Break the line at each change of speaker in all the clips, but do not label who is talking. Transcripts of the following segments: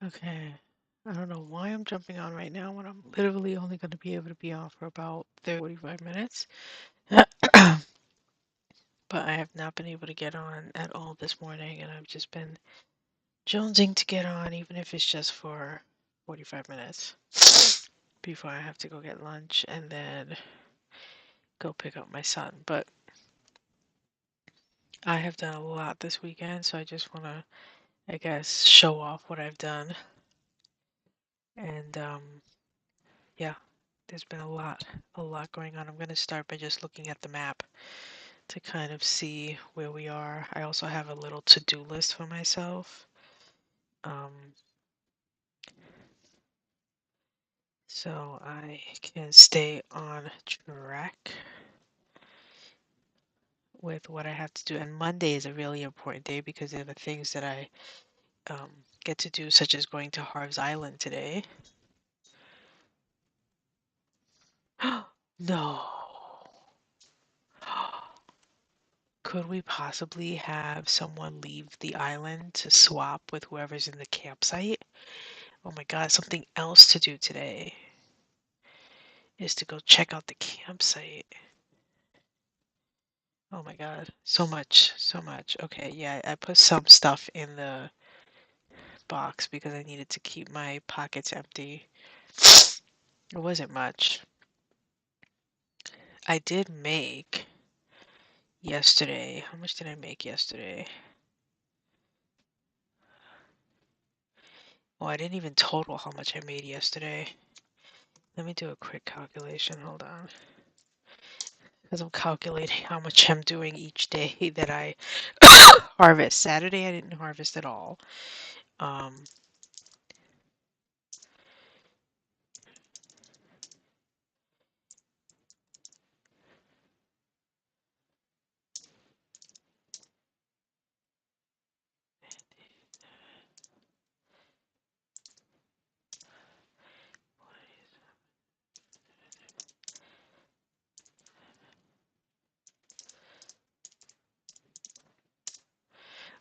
Okay. I don't know why I'm jumping on right now when I'm literally only going to be able to be on for about 30, 45 minutes. But I have not been able to get on at all this morning, and I've just been jonesing to get on, even if it's just for 45 minutes before I have to go get lunch and then go pick up my son. But I have done a lot this weekend, so I just want to, I guess, show off what I've done. And yeah, there's been a lot going on. I'm going to start by just looking at the map to kind of see where we are. I also have a little to-do list for myself. Um, so I can stay on track with what I have to do. And Monday is a really important day because they're the things that I get to do, such as going to Harv's Island today. No. Could we possibly have someone leave the island to swap with whoever's in the campsite? Oh my God, something else to do today is to go check out the campsite. Oh my God, so much, so much. Okay, yeah, I put some stuff in the box because I needed to keep my pockets empty. It wasn't much. I did make yesterday. How much did I make yesterday? Oh, I didn't even total how much I made yesterday. Let me do a quick calculation. Hold on. Because I'm calculating how much I'm doing each day that I harvest. Saturday I didn't harvest at all. Um,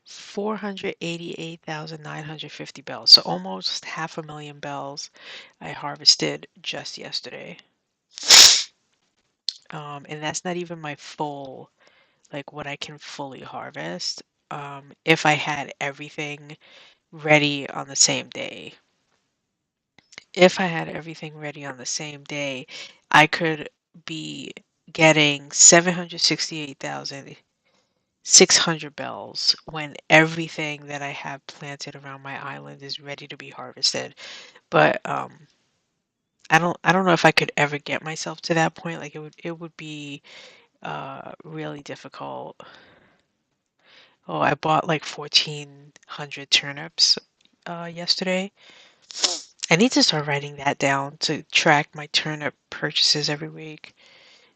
488,950 bells. So almost 500,000 bells I harvested just yesterday. And that's not even my full, like what I can fully harvest. If I had everything ready on the same day. If I had everything ready on the same day, I could be getting 768,600 bells when everything that I have planted around my island is ready to be harvested. But I don't know if I could ever get myself to that point. Like it would be really difficult. Oh, I bought like 1,400 turnips yesterday. I need to start writing that down to track my turnip purchases every week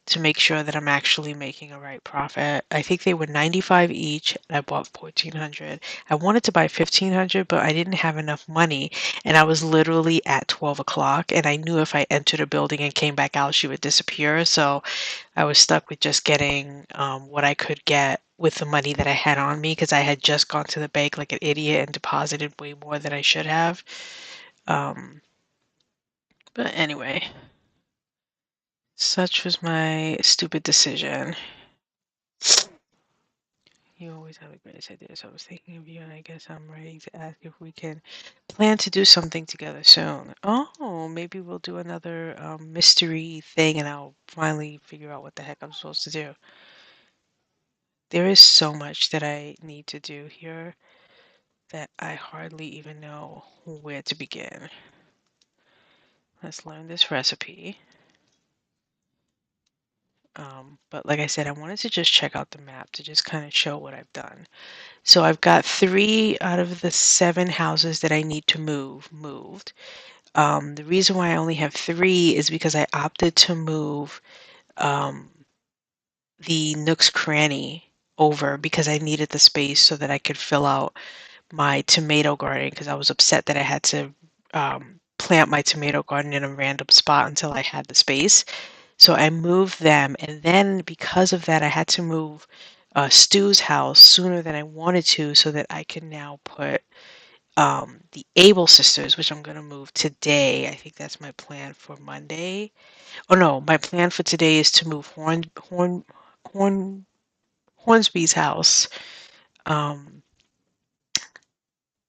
to make sure that I'm actually making a right profit. I think they were 95 each, and I bought 1,400. I wanted to buy 1,500, but I didn't have enough money, and I was literally at 12 o'clock, and I knew if I entered a building and came back out, she would disappear. So I was stuck with just getting what I could get with the money that I had on me because I had just gone to the bank like an idiot and deposited way more than I should have. Um, but anyway, such was my stupid decision. You always have the greatest ideas. I was thinking of you, and I guess I'm ready to ask if we can plan to do something together soon. Oh, maybe we'll do another mystery thing, and I'll finally figure out what the heck I'm supposed to do. There is so much that I need to do here that I hardly even know where to begin. Let's learn this recipe. But like I said, I wanted to just check out the map to just kind of show what I've done. So I've got 3 out of the 7 houses that I need to move moved. The reason why I only have 3 is because I opted to move um, the Nook's Cranny over because I needed the space so that I could fill out my tomato garden because I was upset that I had to plant my tomato garden in a random spot until I had the space. So I moved them, and then because of that, I had to move Stu's house sooner than I wanted to so that I can now put The Able sisters, which I'm gonna move today. I think that's my plan for Monday. Oh no, my plan for today is to move Horn Hornsby's house. Um,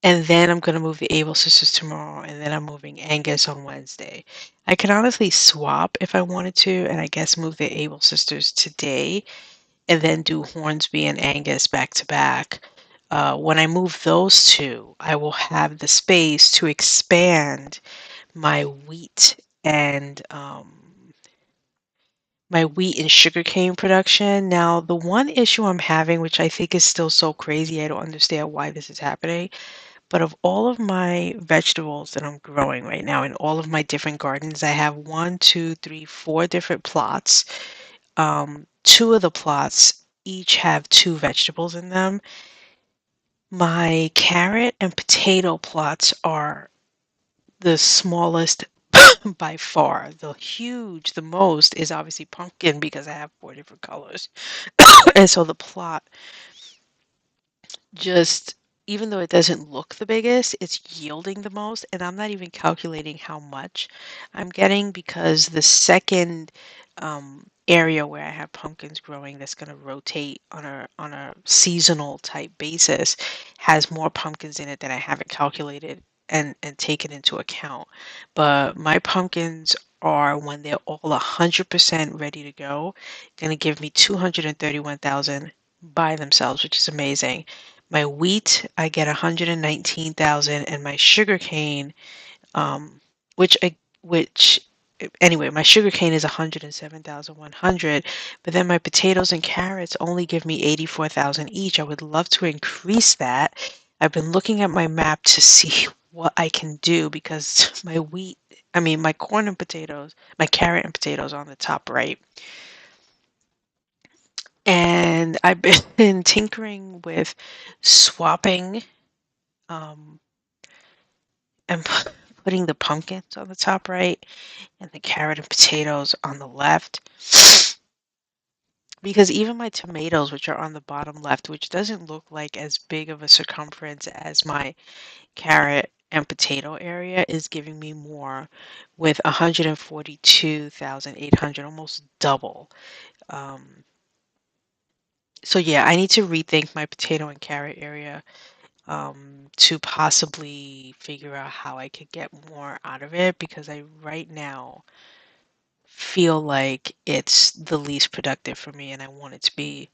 and then I'm gonna move the Able sisters tomorrow, and then I'm moving Angus on Wednesday. I could honestly swap if I wanted to, and I guess move the Able sisters today, and then do Hornsby and Angus back to back. When I move those two, I will have the space to expand my wheat and sugarcane production. Now, the one issue I'm having, which I think is still so crazy, I don't understand why this is happening, but of all of my vegetables that I'm growing right now in all of my different gardens, I have one, two, three, four different plots. Two of the plots each have two vegetables in them. My carrot and potato plots are the smallest by far. The most is obviously pumpkin because I have four different colors. And so the plot just, even though it doesn't look the biggest, it's yielding the most. And I'm not even calculating how much I'm getting because the second area where I have pumpkins growing that's going to rotate on a seasonal type basis has more pumpkins in it than I haven't calculated and taken into account. But my pumpkins are, when they're all 100% ready to go, going to give me 231,000 by themselves, which is amazing. My wheat, I get 119,000, and my sugarcane, um, which I, which anyway, my sugarcane is 107,100, but then my potatoes and carrots only give me 84,000 each. I would love to increase that. I've been looking at my map to see what I can do because my corn and potatoes, my carrot and potatoes on the top right. And I've been tinkering with swapping um, and putting the pumpkins on the top right and the carrot and potatoes on the left. Because even my tomatoes, which are on the bottom left, which doesn't look like as big of a circumference as my carrot and potato area, is giving me more with 142,800, almost double. Um, so yeah, I need to rethink my potato and carrot area to possibly figure out how I could get more out of it because I right now feel like it's the least productive for me and I want it to be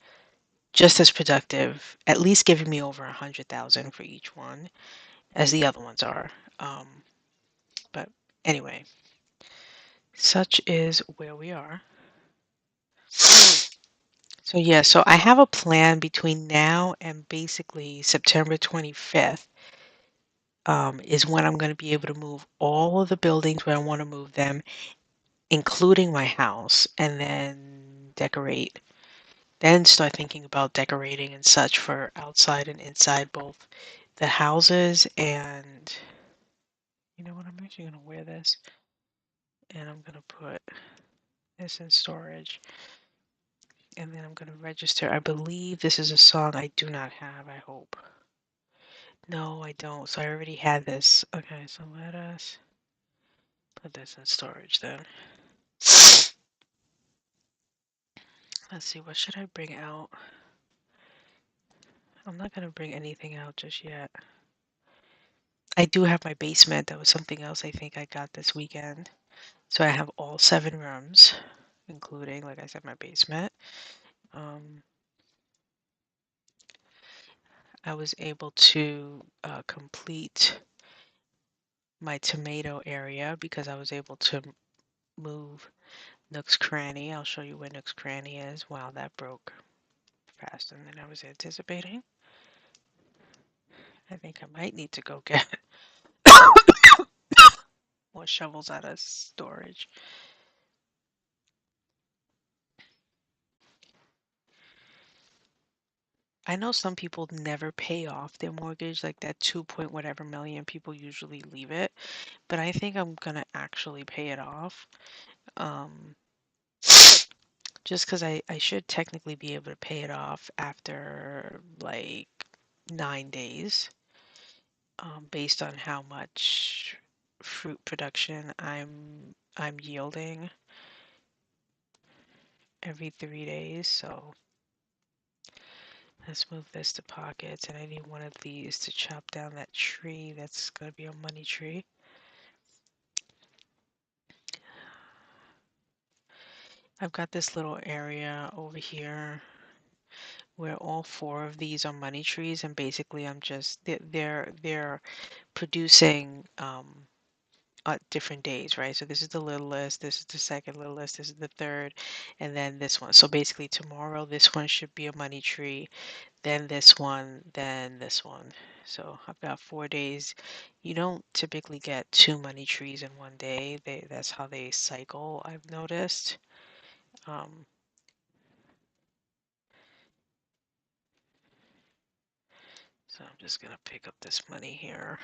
just as productive, at least giving me over 100,000 for each one as the other ones are. Um, but anyway, such is where we are. So yeah, so I have a plan between now and basically September 25th, is when I'm going to be able to move all of the buildings where I want to move them, including my house, and then decorate. Then start thinking about decorating and such for outside and inside both the houses. And you know what? I'm actually going to wear this and I'm going to put this in storage. And then I'm going to register. I believe this is a song I do not have, I hope. No, I don't. So I already had this. Okay, so let us put this in storage then. Let's see, what should I bring out? I'm not going to bring anything out just yet. I do have my basement. That was something else I think I got this weekend. So I have all 7 rooms, including, like I said, my basement. Um, I was able to complete my tomato area because I was able to move Nook's Cranny. I'll show you where Nook's Cranny is. Wow, that broke faster than I was anticipating. I think I might need to go get more shovels out of storage. I know some people never pay off their mortgage, like that 2 point whatever million, people usually leave it, but I think I'm gonna actually pay it off. Um, just because I should technically be able to pay it off after like 9 days. based on how much fruit production I'm yielding every 3 days. So let's move this to pockets, and I need one of these to chop down that tree that's gonna be a money tree. I've got this little area over here where all four of these are money trees, and basically I'm just they're producing different days, right? So this is the littlest, this is the second littlest, this is the third, and then this one. So basically tomorrow this one should be a money tree, then this one, then this one. So I've got 4 days. You don't typically get two money trees in one day. That's how they cycle, I've noticed. Um, so I'm just gonna pick up this money here.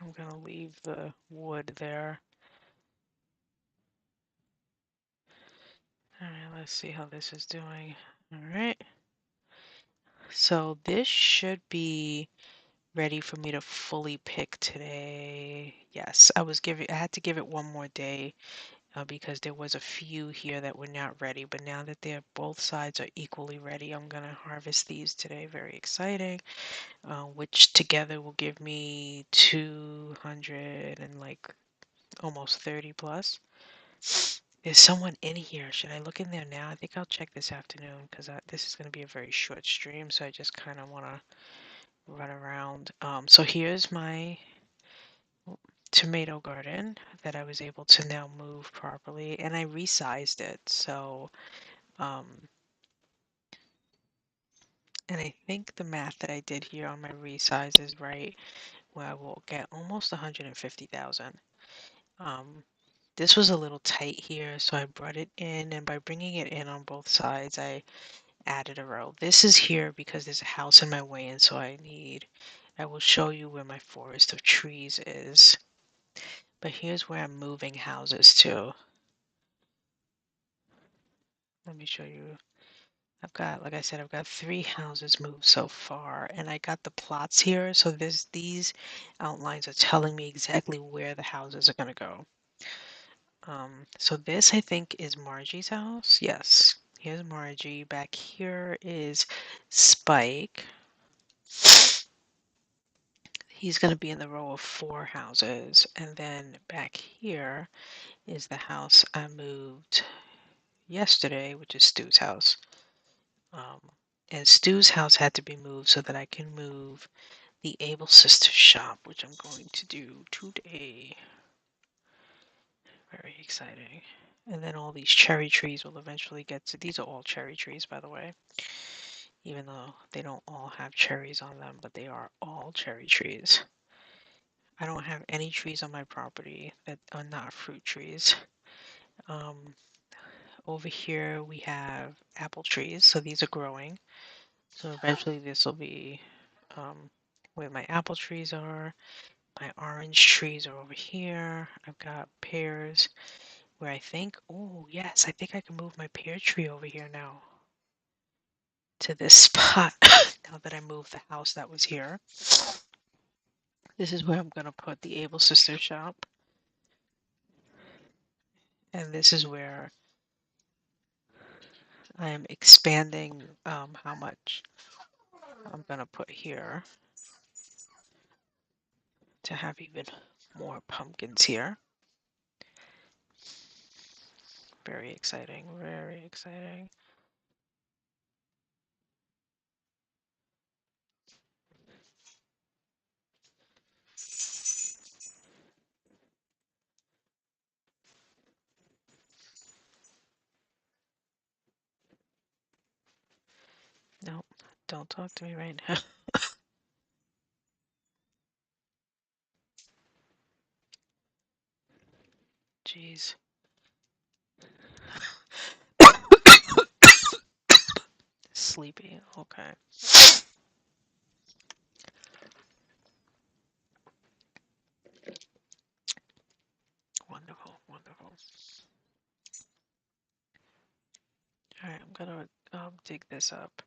I'm gonna leave the wood there. All right, let's see how this is doing. All right. So this should be ready for me to fully pick today. Yes, I had to give it one more day because there was a few here that were not ready, but now that they're both sides are equally ready, I'm gonna harvest these today. Very exciting. Which together will give me 200 and like almost 30 plus. There's someone in here. Should I look in there now? I think I'll check this afternoon because this is going to be a very short stream, so I just kind of want to run around. So here's my tomato garden that I was able to now move properly, and I resized it. So, um, and I think the math that I did here on my resize is right, where I will get almost 150,000. Um, this was a little tight here, so I brought it in, and by bringing it in on both sides, I added a row. This is here because there's a house in my way, and so I will show you where my forest of trees is. But here's where I'm moving houses to. Let me show you. Like I said, I've got 3 houses moved so far, and I got the plots here. So these outlines are telling me exactly where the houses are going to go. So this I think is Margie's house. Yes, here's Margie. Back here is Spike. He's going to be in the row of 4 houses. And then back here is the house I moved yesterday, which is Stu's house. Um, and Stu's house had to be moved so that I can move the Able Sisters shop, which I'm going to do today. Very exciting. And then all these cherry trees will eventually get to, these are all cherry trees, by the way, even though they don't all have cherries on them, but they are all cherry trees. I don't have any trees on my property that are not fruit trees. Um, Over here we have apple trees, so these are growing. So eventually this will be where my apple trees are. My orange trees are over here. I've got pears where I think, oh yes, I think I can move my pear tree over here now to this spot now that I moved the house that was here. This is where I'm going to put the Able Sister shop. And this is where I am expanding how much I'm going to put here to have even more pumpkins here. Very exciting, very exciting. No, don't talk to me right now. Jeez. Sleepy, okay. Wonderful, wonderful. Alright, I'm gonna dig this up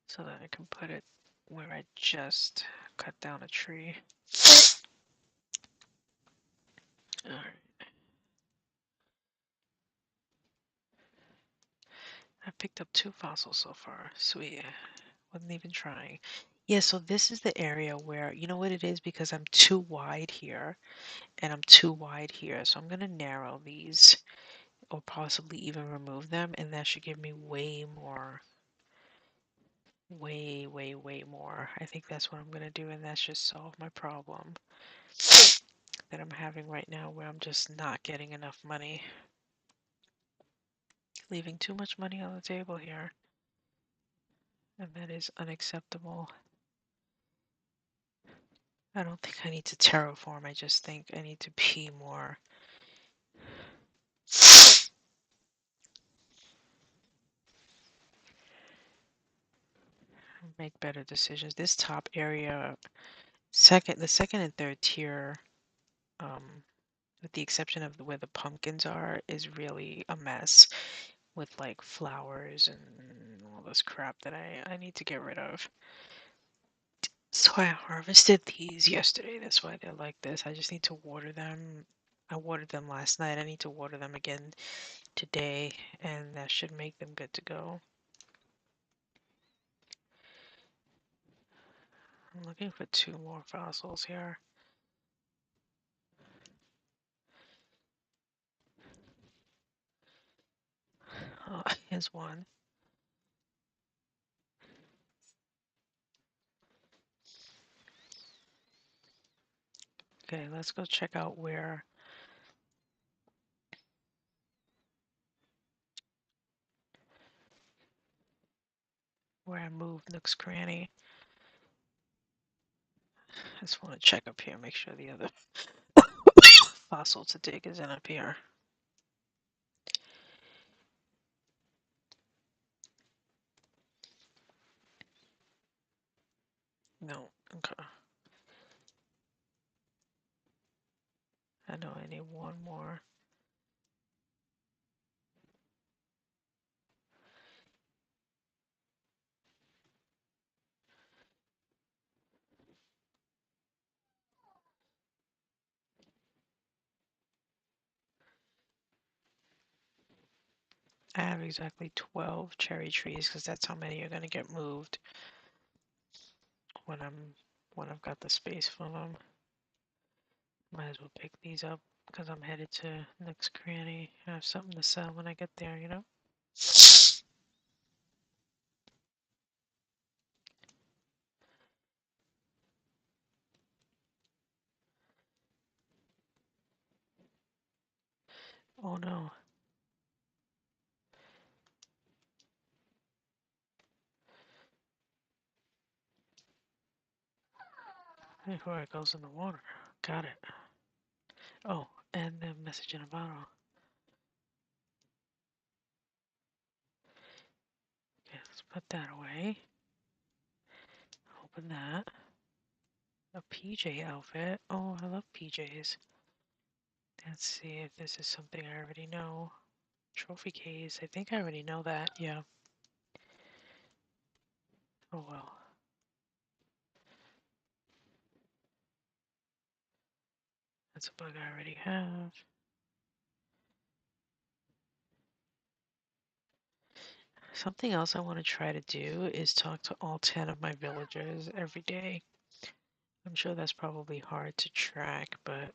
so that I can put it where I just cut down a tree. Alright, I picked up 2 fossils so far. Sweet. Wasn't even trying. Yeah, so this is the area where, you know what it is? Because I'm too wide here and I'm too wide here. So I'm going to narrow these or possibly even remove them. And that should give me way more, way more. I think that's what I'm going to do. And that should solve my problem that I'm having right now where I'm just not getting enough money. Leaving too much money on the table here. And that is unacceptable. I don't think I need to terraform. I just think I need to be more. Make better decisions. This top area, the second and third tier, um, with the exception of where the pumpkins are, is really a mess with like flowers and all this crap that I need to get rid of. So I harvested these yesterday. That's why they're like this. I just need to water them. I watered them last night. I need to water them again today, and that should make them good to go. I'm looking for 2 more fossils here. Oh, here's one. Okay, let's go check out where I moved Nook's Cranny. I just want to check up here, make sure the other fossil to dig isn't up here. No, okay. I know I need one more. I have exactly 12 cherry trees because that's how many are going to get moved when I've got the space for them. Might as well pick these up because I'm headed to Nook's Cranny. I have something to sell when I get there, you know? Oh no. Before it goes in the water. Got it. Oh, and the message in a bottle. Okay, let's put that away. Open that. A PJ outfit. Oh, I love PJs. Let's see if this is something I already know. Trophy case. I think I already know that. Yeah. Oh well. That's a bug I already have. Something else I want to try to do is talk to all 10 of my villagers every day. I'm sure that's probably hard to track, but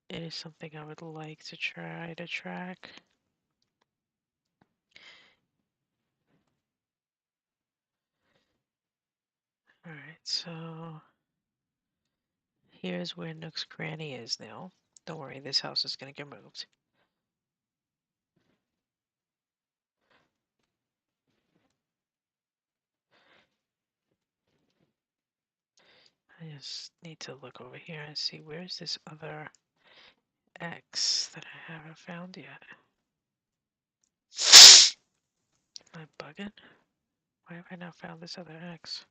it is something I would like to try to track. Alright, so here's where Nook's Cranny is now. Don't worry, this house is going to get moved. I just need to look over here and see where's this other X that I haven't found yet. Am I bugging? Why have I not found this other X?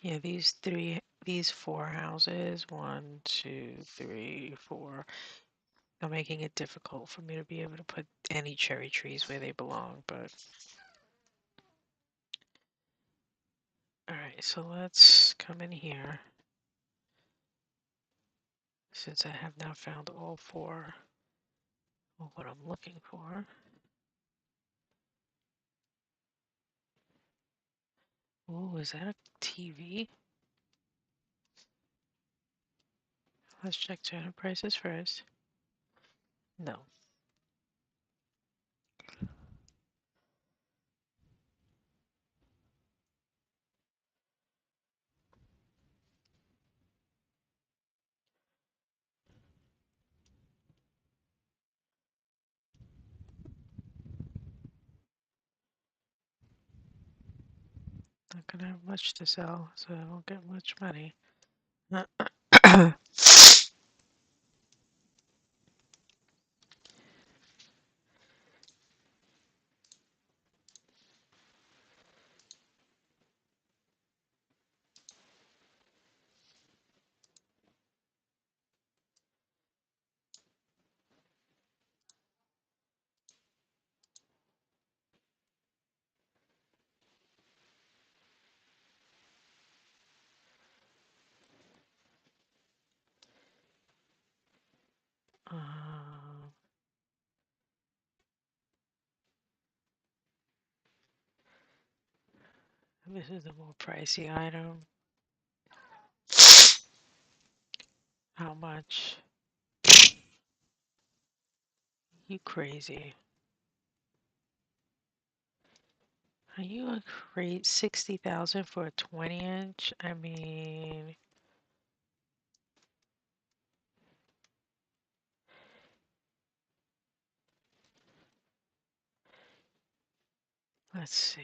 Yeah, these four houses, one, two, three, four, are making it difficult for me to be able to put any cherry trees where they belong, but all right, so let's come in here since I have now found all four of what I'm looking for. Oh, is that a TV? Let's check channel prices first. No. Not gonna have much to sell, so I don't get much money. Um, this is a more pricey item. How much? You crazy. Are you a crazy 60,000 for a 20-inch? I mean, let's see.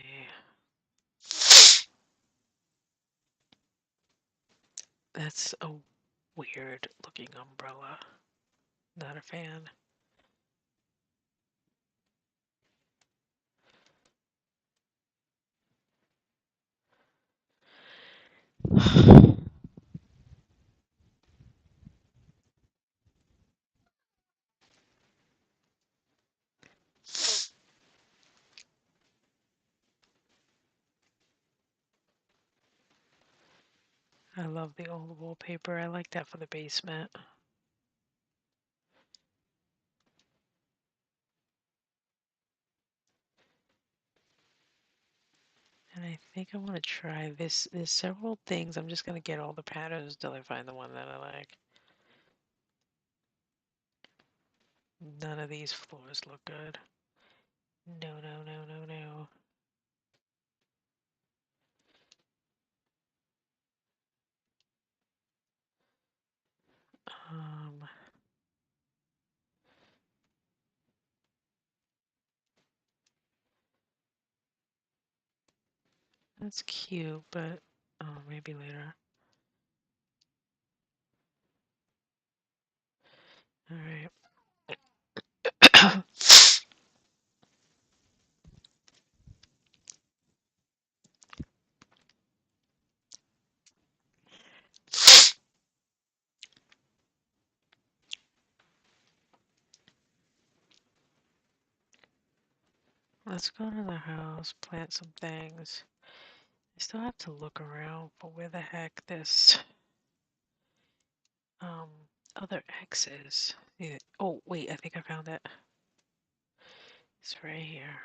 That's a weird looking umbrella. Not a fan. I love the old wallpaper. I like that for the basement. And I think I want to try this. There's several things. I'm just going to get all the patterns until I find the one that I like. None of these floors look good. No, no, no, no, no. Um, that's cute, but maybe later. All right. Let's go to the house, plant some things. I still have to look around for where the heck this um other X is. Yeah. Oh, wait, I think I found it. It's right here.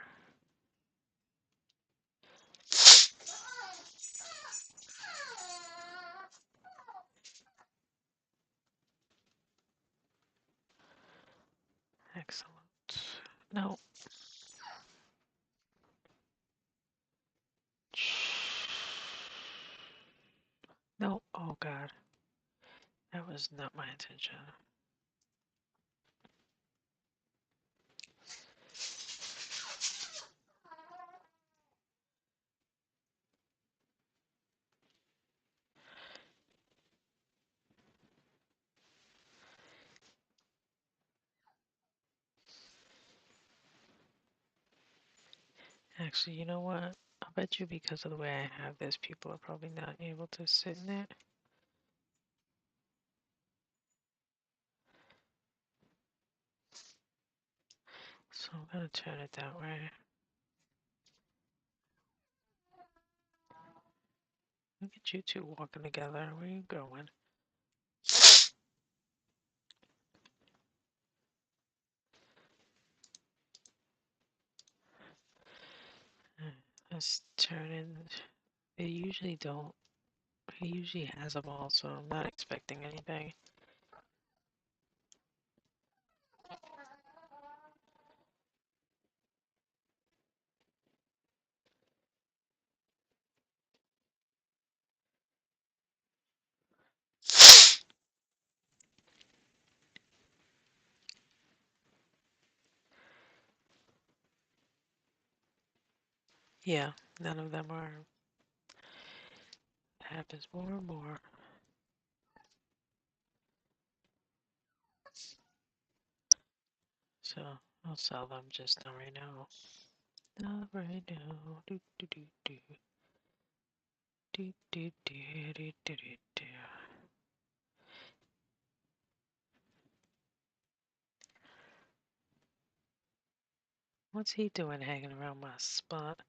Excellent. No. No. Oh God. That was not my intention. Actually, you know what? I'm bet you because of the way I have this, people are probably not able to sit in it. So I'm gonna turn it that way. Look at you two walking together. Where are you going? Let's turn in. They usually don't. He usually has them all, so I'm not expecting anything. Yeah, none of them are. It happens more and more. So I'll sell them just not right now. Not right now. Do do do do. Do do do do do do do. What's he doing hanging around my spot?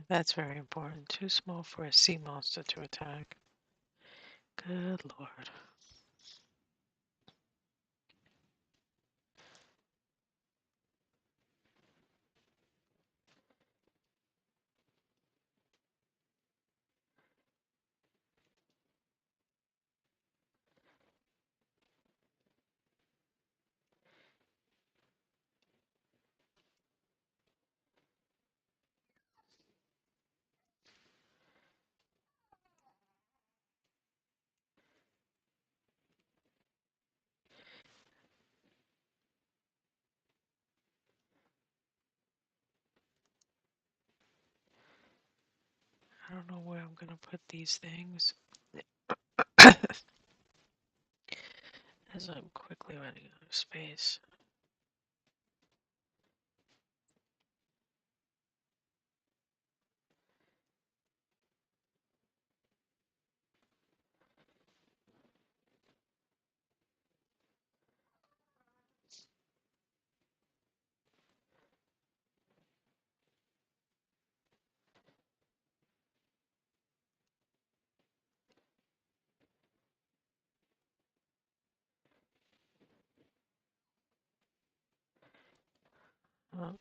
That's very important. Too small for a sea monster to attack. Good lord. I don't know where I'm gonna put these things. As I'm quickly running out of space. Well,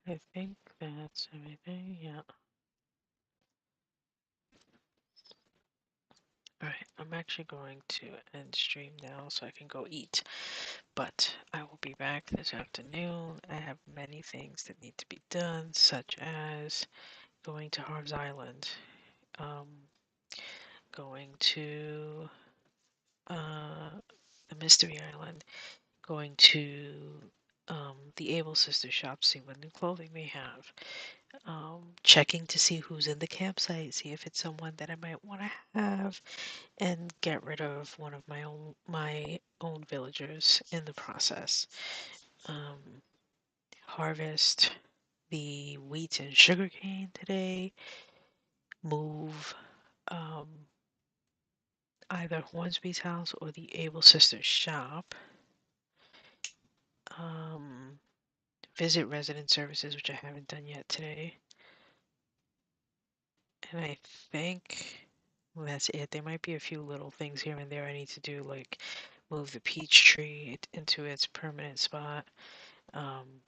I think that's everything. Yeah. Alright, I'm actually going to end stream now so I can go eat. But I will be back this afternoon. I have many things that need to be done, such as going to Harv's Island, um, going to uh, the Mystery Island, going to the Able Sister shop, see what new clothing they have, checking to see who's in the campsite, see if it's someone that I might want to have, and get rid of one of my own villagers in the process. Um, harvest the wheat and sugarcane today. Move um, either Hornsby's house or the Able Sisters shop. Um, visit resident services, which I haven't done yet today. And I think that's it. There might be a few little things here and there I need to do, like move the peach tree into its permanent spot. Um,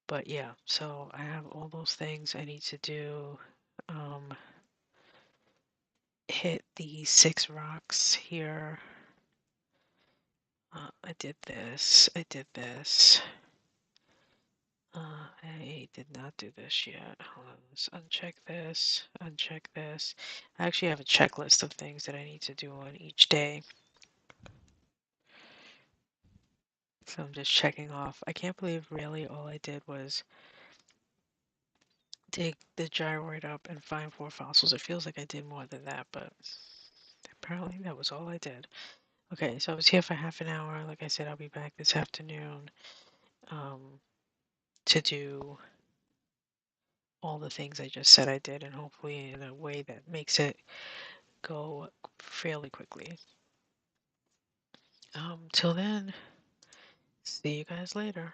But yeah, so I have all those things I need to do. Um, hit the 6 rocks here. I did this. I did this. I did not do this yet. Hold on, let's uncheck this, uncheck this. I actually have a checklist of things that I need to do on each day. So I'm just checking off. I can't believe really all I did was dig the gyroid up and find 4 fossils. It feels like I did more than that, but apparently that was all I did. Okay, so I was here for half an hour. Like I said, I'll be back this afternoon um, to do all the things I just said I did, and hopefully in a way that makes it go fairly quickly. Till then, see you guys later.